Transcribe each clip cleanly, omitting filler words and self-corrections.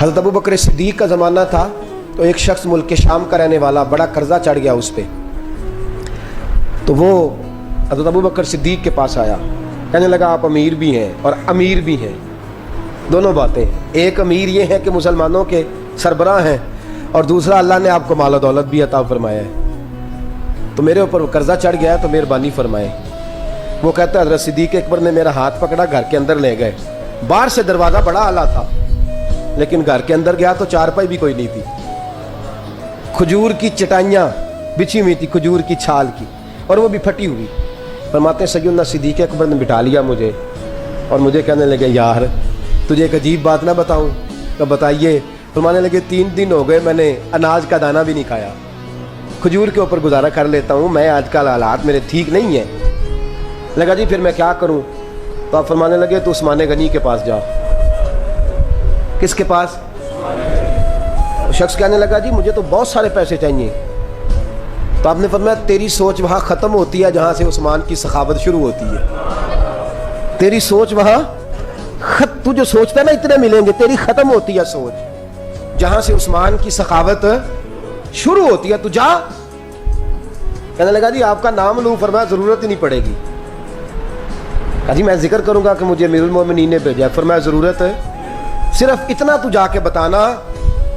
حضرت ابو بکر صدیق کا زمانہ تھا تو ایک شخص ملک شام کا رہنے والا، بڑا قرضہ چڑھ گیا اس پہ، تو وہ حضرت ابو بکر صدیق کے پاس آیا، کہنے لگا آپ امیر بھی ہیں اور امیر بھی ہیں، دونوں باتیں، ایک امیر یہ ہے کہ مسلمانوں کے سربراہ ہیں، اور دوسرا اللہ نے آپ کو مال و دولت بھی عطا فرمایا ہے، تو میرے اوپر قرضہ چڑھ گیا ہے تو مہربانی فرمائے۔ وہ کہتا ہے حضرت صدیق اکبر نے میرا ہاتھ پکڑا، گھر کے اندر لے گئے، باہر سے دروازہ بڑا اعلیٰ تھا لیکن گھر کے اندر گیا تو چارپائی بھی کوئی نہیں تھی، کھجور کی چٹائیاں بچھی ہوئی تھی، کھجور کی چھال کی، اور وہ بھی پھٹی ہوئی۔ فرماتے ہیں سیدنا صدیق اکبر نے بٹھا لیا مجھے اور مجھے کہنے لگے یار تجھے ایک عجیب بات نہ بتاؤں؟ کہ بتائیے۔ فرمانے لگے 3 دن ہو گئے میں نے اناج کا دانہ بھی نہیں کھایا، کھجور کے اوپر گزارا کر لیتا ہوں، میں آج کل حالات میرے ٹھیک نہیں ہیں۔ لگا جی پھر میں کیا کروں؟ تو آپ فرمانے لگے تو عثمان غنی کے پاس جا۔ کس کے پاس؟ شخص کہنے لگا جی مجھے تو بہت سارے پیسے چاہیے۔ تو آپ نے فرمایا تیری سوچ وہاں ختم ہوتی ہے جہاں سے عثمان کی سخاوت شروع ہوتی ہے، تیری سوچ وہاں تو جو سوچتا ہے نا اتنے ملیں گے، تیری ختم ہوتی ہے سوچ جہاں سے عثمان کی سخاوت شروع ہوتی ہے، تو جا۔ کہنے لگا جی آپ کا نام لوں؟ فرمایا ضرورت ہی نہیں پڑے گی۔ کہا جی میں ذکر کروں گا کہ مجھے امیر المومنین نے بھیجا ہے۔ فرمایا ضرورت ہے، صرف اتنا تو جا کے بتانا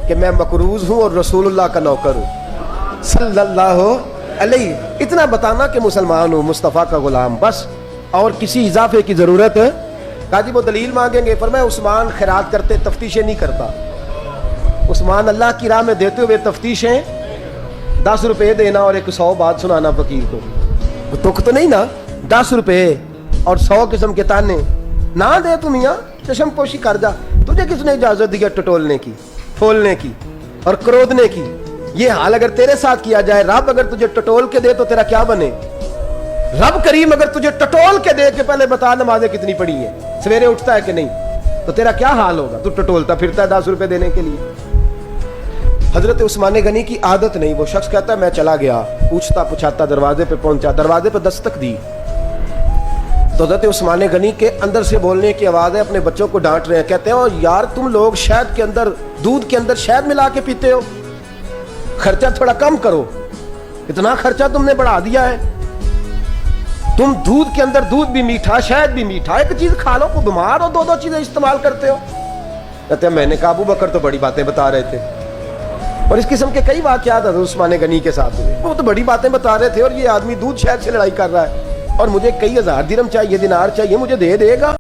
کہ میں مقروض ہوں اور رسول اللہ کا نوکر ہوں صلی اللہ علیہ، اتنا بتانا کہ مسلمان ہوں، مصطفیٰ کا غلام، بس، اور کسی اضافے کی ضرورت ہے۔ کہا جی وہ دلیل مانگیں گے؟ فرمایا عثمان خیرات کرتے تفتیشیں نہیں کرتا، عثمان اللہ کی راہ میں دیتے ہوئے تفتیشیں 10 روپے دینا اور 100 بات سنانا فقیر کو، تک تو نہیں نا، 10 روپے اور 100 قسم کے تانے نہ دے تو میاں چشم پوشی کر جا، تجھے کس نے اجازت دی ہے ٹٹولنے کی، پھولنے کی اور کرودنے کی؟ یہ حال اگر تیرے ساتھ کیا جائے، رب اگر تجھے ٹٹول کے دے تو تیرا کیا بنے؟ رب کریم اگر تجھے ٹٹول کے دے کہ پہلے بتا نمازیں کتنی پڑھی ہیں، سویرے اٹھتا ہے کہ نہیں، تو تیرا کیا حال ہوگا؟ تو ٹٹولتا پھرتا ہے 10 روپے دینے کے لیے۔ حضرت عثمان غنی کی عادت نہیں، وہ شخص کہتا ہے میں چلا گیا، پوچھتا پچھاتا دروازے پہ پہنچا، دروازے پہ دستک دی تو حضرت عثمان غنی کے اندر سے بولنے کی آواز ہے، اپنے بچوں کو ڈانٹ رہے ہیں، کہتے ہیں یار تم لوگ شہد کے اندر، دودھ کے اندر شہد ملا کے پیتے ہو، خرچہ تھوڑا کم کرو، اتنا خرچہ تم نے بڑھا دیا ہے، تم دودھ کے اندر دودھ بھی میٹھا شہد بھی میٹھا، ایک چیز کھا لو، کو بیمار ہو، 2 چیزیں استعمال کرتے ہو۔ کہتے ہیں میں نے کہا ابو بکر تو بڑی باتیں بتا رہے تھے، اور اس قسم کے کئی واقعات حضرت عثمان غنی کے ساتھ ہوئے، وہ تو بڑی باتیں بتا رہے تھے، اور یہ آدمی دودھ شہد سے لڑائی کر رہا ہے، اور مجھے کئی ہزار درہم چاہیے، دینار چاہیے، مجھے دے دے گا؟